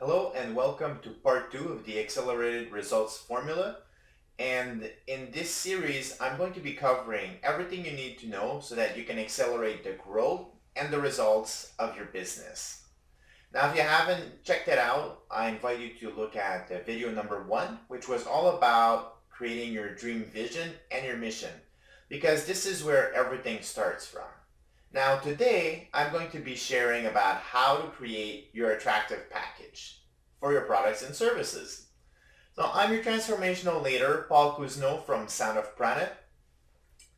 Hello and welcome to part 2 of the Accelerated Results Formula. And in this series, I'm going to be covering everything you need to know so that you can accelerate the growth and the results of your business. Now, if you haven't checked it out, I invite you to look at the video number 1, which was all about creating your dream vision and your mission, because this is where everything starts from. Now today, I'm going to be sharing about how to create your attractive package for your products and services. So I'm your transformational leader, Paul Kuzno from Sound of Prana,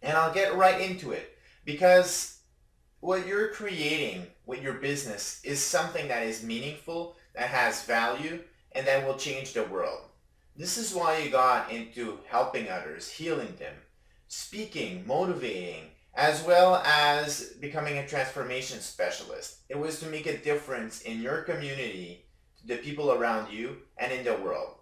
and I'll get right into it because what you're creating with your business is something that is meaningful, that has value, and that will change the world. This is why you got into helping others, healing them, speaking, motivating, as well as becoming a transformation specialist. It was to make a difference in your community, to the people around you, and in the world.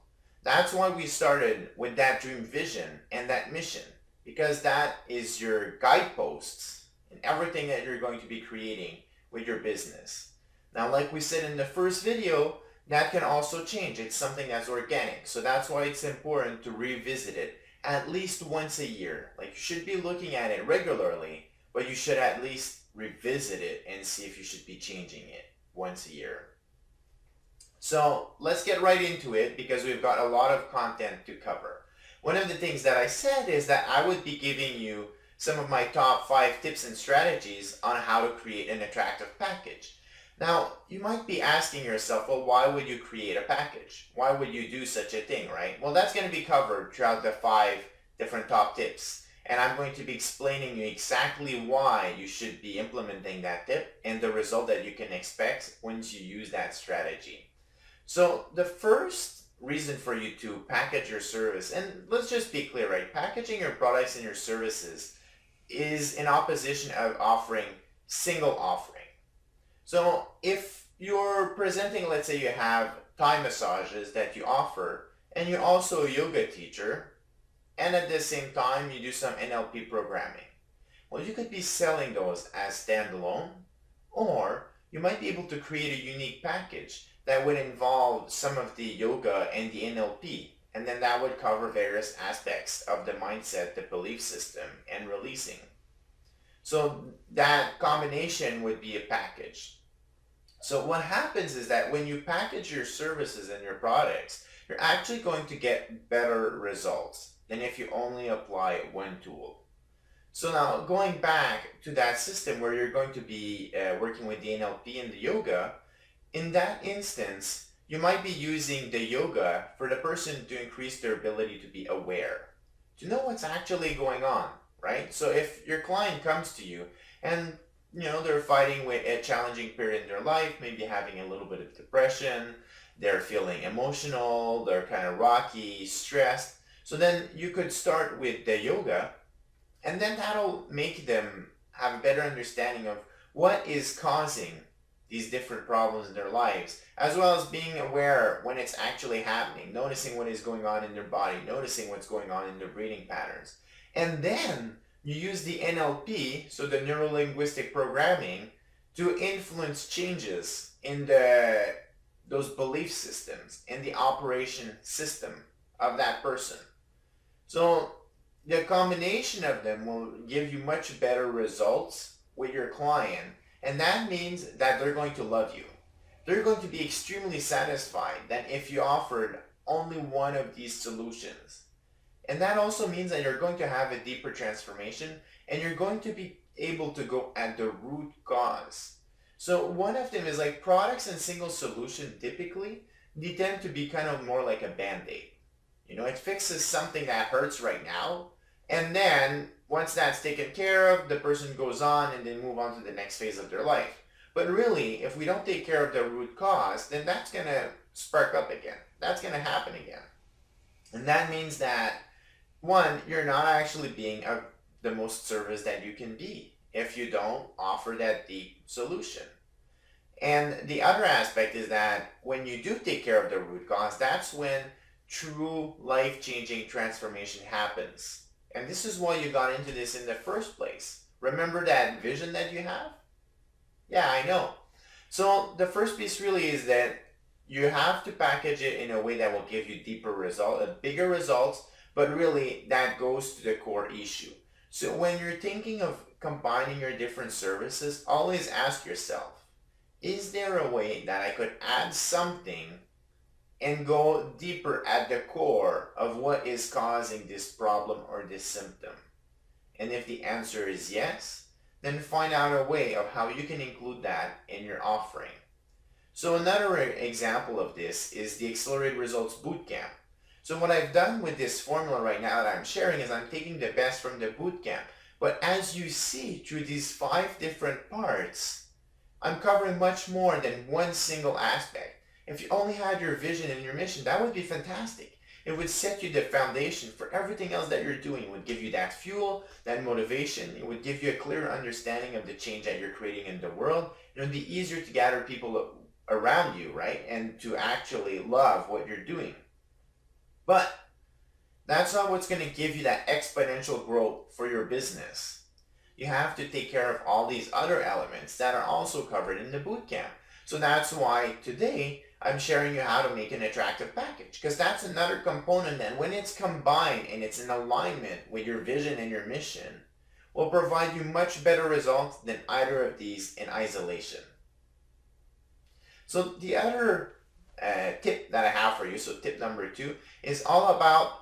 That's why we started with that dream vision and that mission, because that is your guideposts in everything that you're going to be creating with your business. Now, like we said in the first video, that can also change. It's something that's organic. So that's why it's important to revisit it at least once a year. Like, you should be looking at it regularly, but you should at least revisit it and see if you should be changing it once a year. So let's get right into it because we've got a lot of content to cover. One of the things that I said is that I would be giving you some of my top 5 tips and strategies on how to create an attractive package. Now, you might be asking yourself, well, why would you create a package? Why would you do such a thing, right? Well, that's going to be covered throughout the 5 different top tips. And I'm going to be explaining you exactly why you should be implementing that tip and the result that you can expect once you use that strategy. So the first reason for you to package your service, and let's just be clear, right? Packaging your products and your services is in opposition of offering single offering. So if you're presenting, let's say you have Thai massages that you offer, and you're also a yoga teacher, and at the same time you do some NLP programming. Well, you could be selling those as standalone, or you might be able to create a unique package that would involve some of the yoga and the NLP, and then that would cover various aspects of the mindset, the belief system, and releasing. So that combination would be a package. So what happens is that when you package your services and your products, you're actually going to get better results than if you only apply one tool. So now going back to that system where you're going to be working with the NLP and the yoga, in that instance, you might be using the yoga for the person to increase their ability to be aware, to know what's actually going on, right? So if your client comes to you and they're fighting with a challenging period in their life, maybe having a little bit of depression, they're feeling emotional, they're kind of rocky, stressed. So then you could start with the yoga, and then that'll make them have a better understanding of what is causing these different problems in their lives, as well as being aware when it's actually happening, noticing what is going on in their body, noticing what's going on in their breathing patterns. And then you use the NLP, so the neuro-linguistic programming, to influence changes in those belief systems, in the operation system of that person. So the combination of them will give you much better results with your client, and that means that they're going to love you. They're going to be extremely satisfied than if you offered only one of these solutions. And that also means that you're going to have a deeper transformation and you're going to be able to go at the root cause. So one of them is like products and single solution typically, they tend to be kind of more like a band-aid. It fixes something that hurts right now, and then once that's taken care of, the person goes on and they move on to the next phase of their life. But really, if we don't take care of the root cause, then that's going to spark up again. That's going to happen again. And that means that, one, you're not actually being the most service that you can be if you don't offer that deep solution. And the other aspect is that when you do take care of the root cause, that's when true life-changing transformation happens. And this is why you got into this in the first place. Remember that vision that you have? Yeah, I know. So the first piece really is that You have to package it in a way that will give you bigger results, but really that goes to the core issue. So when you're thinking of combining your different services, always ask yourself, is there a way that I could add something and go deeper at the core of what is causing this problem or this symptom? And if the answer is yes, then find out a way of how you can include that in your offering. So another example of this is the Accelerated Results Bootcamp. So what I've done with this formula right now that I'm sharing is I'm taking the best from the bootcamp. But as you see through these 5 different parts, I'm covering much more than one single aspect. If you only had your vision and your mission, that would be fantastic. It would set you the foundation for everything else that you're doing. It would give you that fuel, that motivation. It would give you a clearer understanding of the change that you're creating in the world. It would be easier to gather people around you, right? And to actually love what you're doing. But that's not what's going to give you that exponential growth for your business. You have to take care of all these other elements that are also covered in the bootcamp. So that's why today I'm sharing you how to make an attractive package, because that's another component that when it's combined and it's in alignment with your vision and your mission, will provide you much better results than either of these in isolation. So the other tip that I have for you, so tip number 2, is all about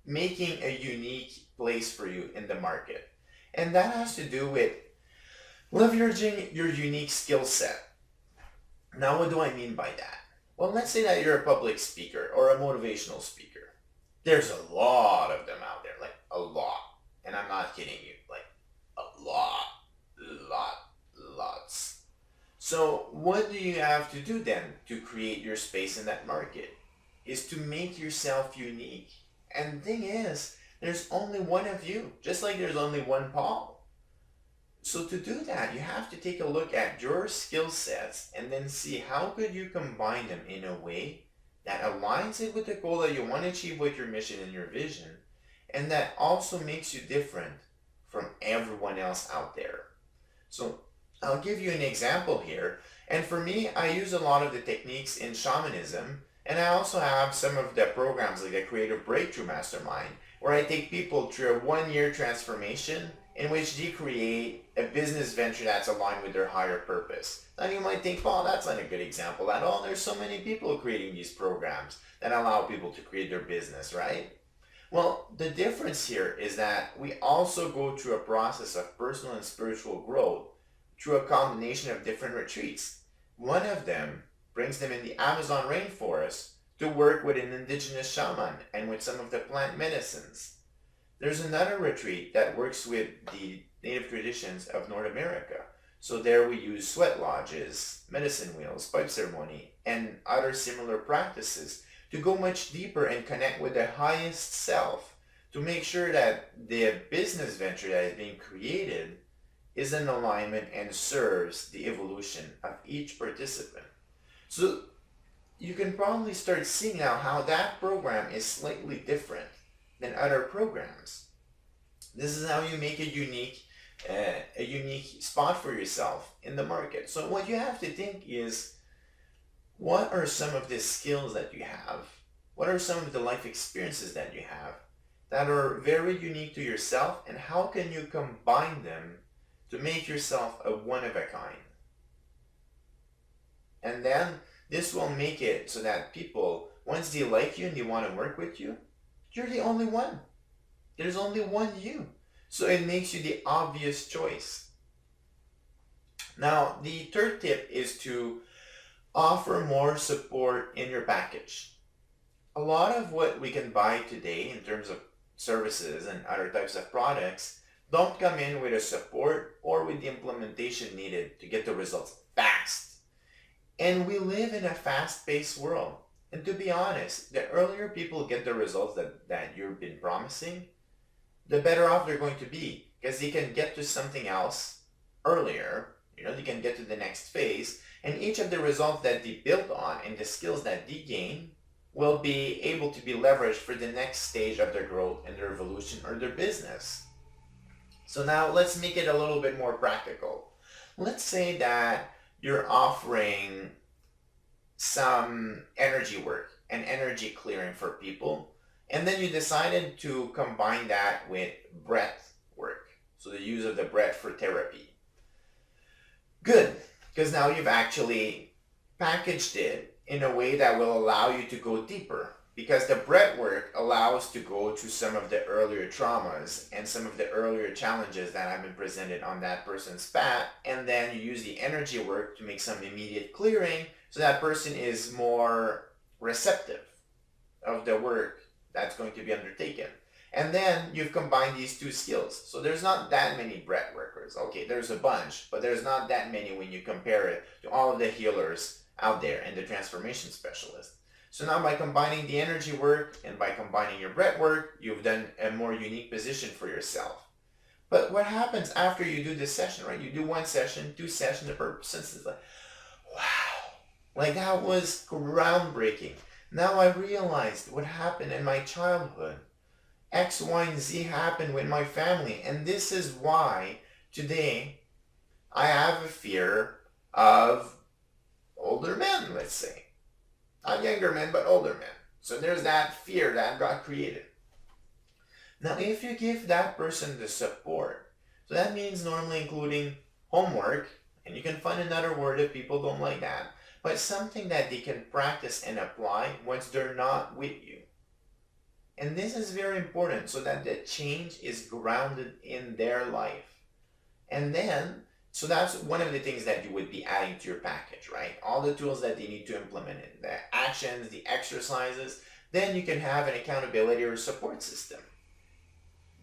making a unique place for you in the market. And that has to do with leveraging your unique skill set. Now, what do I mean by that? Well, let's say that you're a public speaker or a motivational speaker. There's a lot of them out there, like a lot. And I'm not kidding you, like a lots. So what do you have to do then to create your space in that market? Is to make yourself unique. And the thing is, there's only one of you, just like there's only one Paul. So to do that, you have to take a look at your skill sets and then see how could you combine them in a way that aligns it with the goal that you want to achieve with your mission and your vision, and that also makes you different from everyone else out there. So I'll give you an example here. And for me, I use a lot of the techniques in shamanism, and I also have some of the programs like the Creative Breakthrough Mastermind, where I take people through a 1-year transformation in which they create a business venture that's aligned with their higher purpose. Now you might think, well, that's not a good example at all. There's so many people creating these programs that allow people to create their business, right? Well, the difference here is that we also go through a process of personal and spiritual growth through a combination of different retreats. One of them brings them in the Amazon rainforest to work with an indigenous shaman and with some of the plant medicines. There's another retreat that works with the native traditions of North America. So there we use sweat lodges, medicine wheels, pipe ceremony, and other similar practices to go much deeper and connect with the highest self to make sure that the business venture that is being created is in alignment and serves the evolution of each participant. So you can probably start seeing now how that program is slightly different than other programs. This is how you make a unique spot for yourself in the market. So what you have to think is, what are some of the skills that you have? What are some of the life experiences that you have that are very unique to yourself, and how can you combine them to make yourself a one of a kind? And then this will make it so that people, once they like you and they want to work with you, you're the only one. There's only one you. So it makes you the obvious choice. Now, the third tip is to offer more support in your package. A lot of what we can buy today in terms of services and other types of products don't come in with a support or with the implementation needed to get the results fast. And we live in a fast-paced world. And to be honest, the earlier people get the results that you've been promising, the better off they're going to be, because they can get to something else earlier. They can get to the next phase, and each of the results that they build on and the skills that they gain will be able to be leveraged for the next stage of their growth and their evolution or their business. So now let's make it a little bit more practical. Let's say that you're offering some energy work and energy clearing for people. And then you decided to combine that with breath work. So the use of the breath for therapy. Good, because now you've actually packaged it in a way that will allow you to go deeper. Because the breath work allows to go to some of the earlier traumas and some of the earlier challenges that have been presented on that person's path. And then you use the energy work to make some immediate clearing so that person is more receptive of the work that's going to be undertaken. And then you've combined these two skills. So there's not that many breath workers. Okay, there's a bunch, but there's not that many when you compare it to all of the healers out there and the transformation specialists. So now by combining the energy work and by combining your breath work, you've done a more unique position for yourself. But what happens after you do this session, right? You do one session, 2 sessions, the person is like, wow, like that was groundbreaking. Now I realized what happened in my childhood. X, Y, and Z happened with my family. And this is why today I have a fear of older men, let's say. Not younger men, but older men. So there's that fear that got created. Now, if you give that person the support, so that means normally including homework, and you can find another word if people don't like that, but something that they can practice and apply once they're not with you. And this is very important so that the change is grounded in their life. And then, so that's one of the things that you would be adding to your package, right? All the tools that they need to implement it, the actions, the exercises. Then you can have an accountability or support system.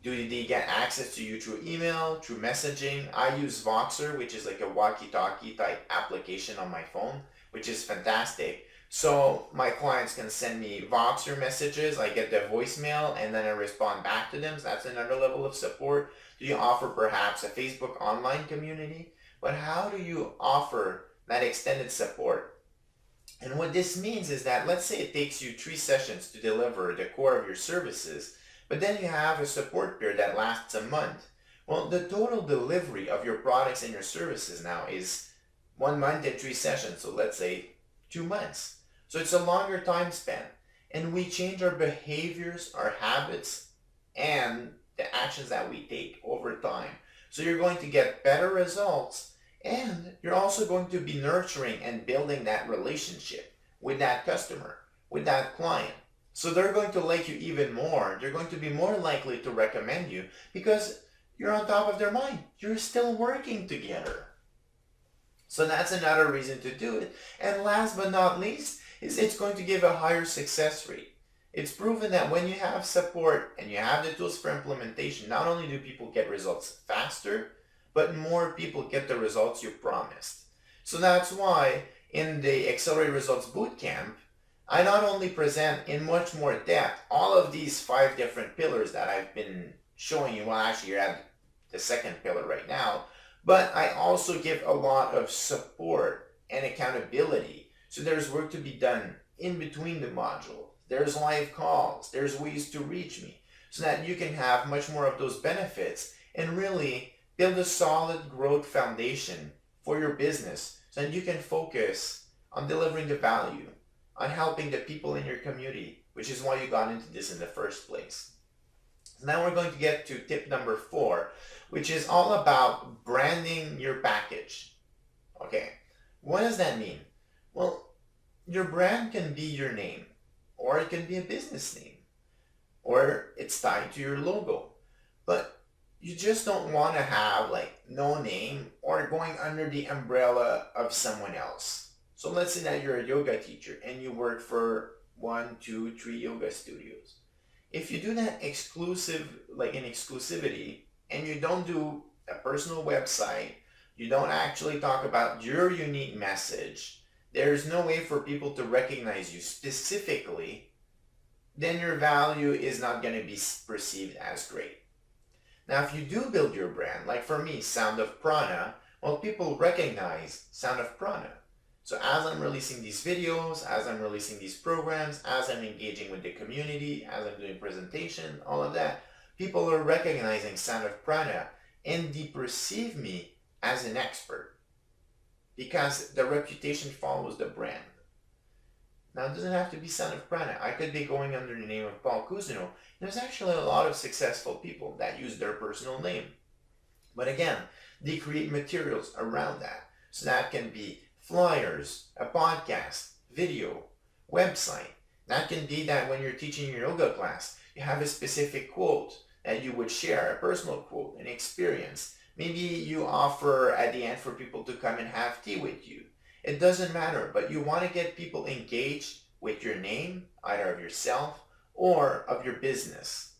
Do they get access to you through email, through messaging? I use Voxer, which is like a walkie-talkie type application on my phone, which is fantastic. So my clients can send me Voxer messages, I get the voicemail, and then I respond back to them. So that's another level of support. Do you offer perhaps a Facebook online community? But how do you offer that extended support? And what this means is that, let's say it takes you 3 sessions to deliver the core of your services, but then you have a support period that lasts a month. Well, the total delivery of your products and your services now is 1 month and 3 sessions. So let's say 2 months. So it's a longer time span. And we change our behaviors, our habits, and the actions that we take over time. So you're going to get better results, and you're also going to be nurturing and building that relationship with that customer, with that client. So they're going to like you even more. They're going to be more likely to recommend you because you're on top of their mind. You're still working together. So that's another reason to do it. And last but not least, is it's going to give a higher success rate. It's proven that when you have support and you have the tools for implementation, not only do people get results faster, but more people get the results you promised. So that's why in the Accelerate Results Bootcamp, I not only present in much more depth all of these 5 different pillars that I've been showing you. Well, actually, you're at the second pillar right now, but I also give a lot of support and accountability. So there's work to be done in between the modules. There's live calls. There's ways to reach me so that you can have much more of those benefits and really build a solid growth foundation for your business so that you can focus on delivering the value, on helping the people in your community, which is why you got into this in the first place. So now we're going to get to tip number 4, which is all about branding your package. Okay, what does that mean? Well, your brand can be your name, or it can be a business name, or it's tied to your logo. But you just don't want to have like no name or going under the umbrella of someone else. So let's say that you're a yoga teacher and you work for 1, 2, 3 yoga studios. If you do that exclusive, like in exclusivity, and you don't do a personal website, you don't actually talk about your unique message, there's no way for people to recognize you specifically, then your value is not going to be perceived as great. Now, if you do build your brand, like for me, Sound of Prana, well, people recognize Sound of Prana. So as I'm releasing these videos, as I'm releasing these programs, as I'm engaging with the community, as I'm doing presentation, all of that, people are recognizing Sound of Prana and they perceive me as an expert because the reputation follows the brand. Now, it doesn't have to be son of Prana. I could be going under the name of Paul Cousineau. There's actually a lot of successful people that use their personal name. But again, they create materials around that. So that can be flyers, a podcast, video, website. That can be that when you're teaching your yoga class, you have a specific quote that you would share, a personal quote, an experience. Maybe you offer at the end for people to come and have tea with you. It doesn't matter, but you want to get people engaged with your name, either of yourself or of your business.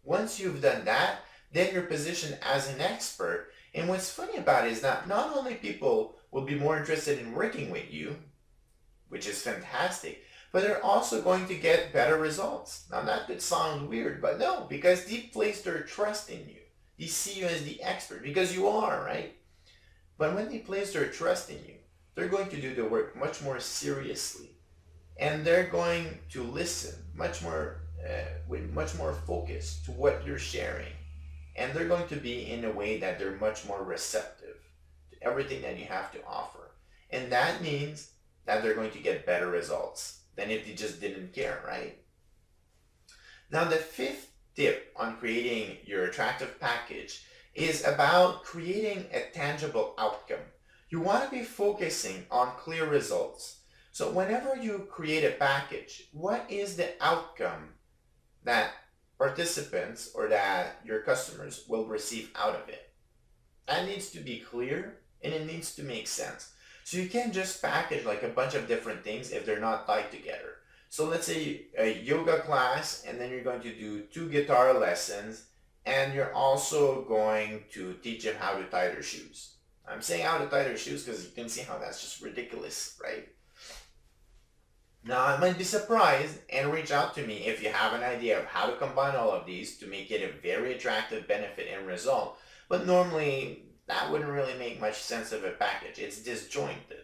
Once you've done that, then you're positioned as an expert. And what's funny about it is that not only people will be more interested in working with you, which is fantastic, but they're also going to get better results. Now that could sound weird, but no, because they place their trust in you. They see you as the expert, because you are, right? But when they place their trust in you, they're going to do the work much more seriously. And they're going to listen much more with much more focus to what you're sharing. And they're going to be in a way that they're much more receptive to everything that you have to offer. And that means that they're going to get better results than if they just didn't care, right? Now, the fifth tip on creating your attractive package is about creating a tangible outcome. You want to be focusing on clear results. So whenever you create a package, what is the outcome that participants or that your customers will receive out of it? That needs to be clear and it needs to make sense. So you can't just package like a bunch of different things if they're not tied together. So let's say a yoga class, and then you're going to do 2 guitar lessons, and you're also going to teach them how to tie their shoes. I'm saying how to tie their shoes because you can see how that's just ridiculous, right? Now, I might be surprised and reach out to me if you have an idea of how to combine all of these to make it a very attractive benefit and result. But normally, that wouldn't really make much sense of a package. It's disjointed.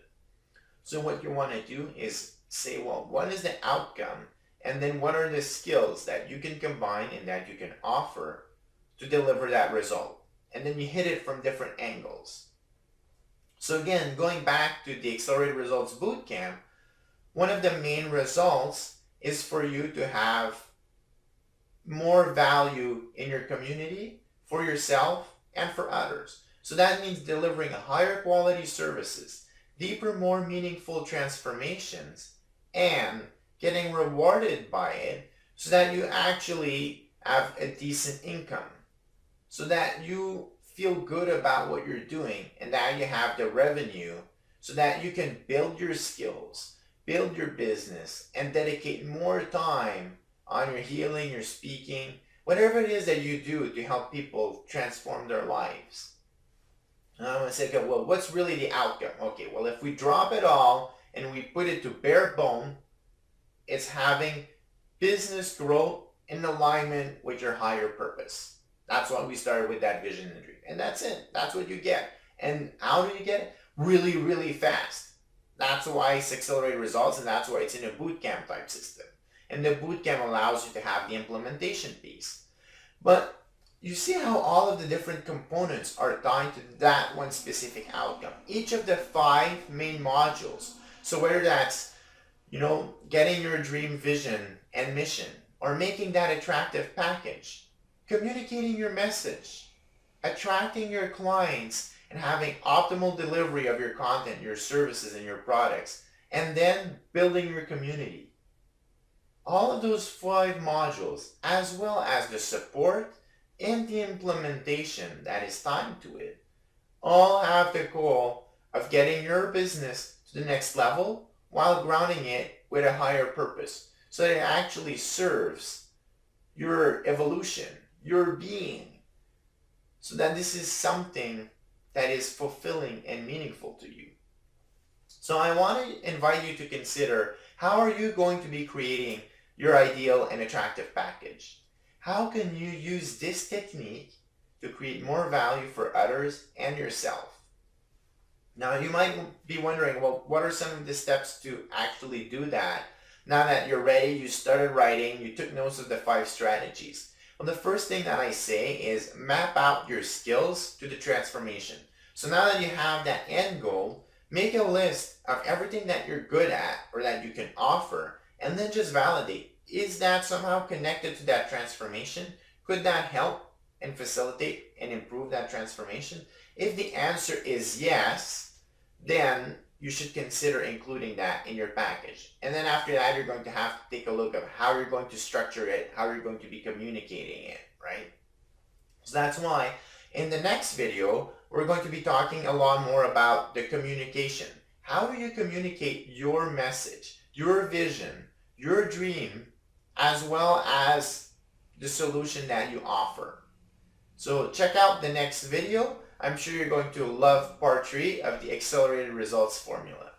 So what you want to do is say, well, what is the outcome? And then what are the skills that you can combine and that you can offer to deliver that result? And then you hit it from different angles. So again, going back to the Accelerated Results Bootcamp, one of the main results is for you to have more value in your community, for yourself, and for others. So that means delivering higher quality services, deeper, more meaningful transformations, and getting rewarded by it so that you actually have a decent income, so that you feel good about what you're doing and that you have the revenue so that you can build your skills, build your business, and dedicate more time on your healing, your speaking, whatever it is that you do to help people transform their lives. And I'm going to say, okay, well, what's really the outcome? Okay, well, if we drop it all and we put it to bare bone, it's having business growth in alignment with your higher purpose. That's why we started with that vision and dream. And that's it. That's what you get. And how do you get it? Really, really fast. That's why it's accelerated results, and that's why it's in a bootcamp type system. And the bootcamp allows you to have the implementation piece. But you see how all of the different components are tied to that one specific outcome. Each of the 5 main modules. So whether that's, getting your dream vision and mission, or making that attractive package, communicating your message, attracting your clients, and having optimal delivery of your content, your services, and your products, and then building your community. All of those 5 modules, as well as the support and the implementation that is tied to it, all have the goal of getting your business to the next level while grounding it with a higher purpose, so that it actually serves your evolution, your being, so that this is something that is fulfilling and meaningful to you. So I want to invite you to consider, how are you going to be creating your ideal and attractive package? How can you use this technique to create more value for others and yourself? Now you might be wondering, well, what are some of the steps to actually do that? Now that you're ready, you started writing, you took notes of the 5 strategies. Well, the first thing that I say is map out your skills to the transformation. So now that you have that end goal, Make a list of everything that you're good at or that you can offer, and then just validate. Is that somehow connected to that transformation? Could that help and facilitate and improve that transformation? If the answer is yes, then you should consider including that in your package. And then after that, you're going to have to take a look at how you're going to structure it, how you're going to be communicating it, right? So that's why in the next video, we're going to be talking a lot more about the communication. How do you communicate your message, your vision, your dream, as well as the solution that you offer? So check out the next video. I'm sure you're going to love part 3 of the accelerated results formula.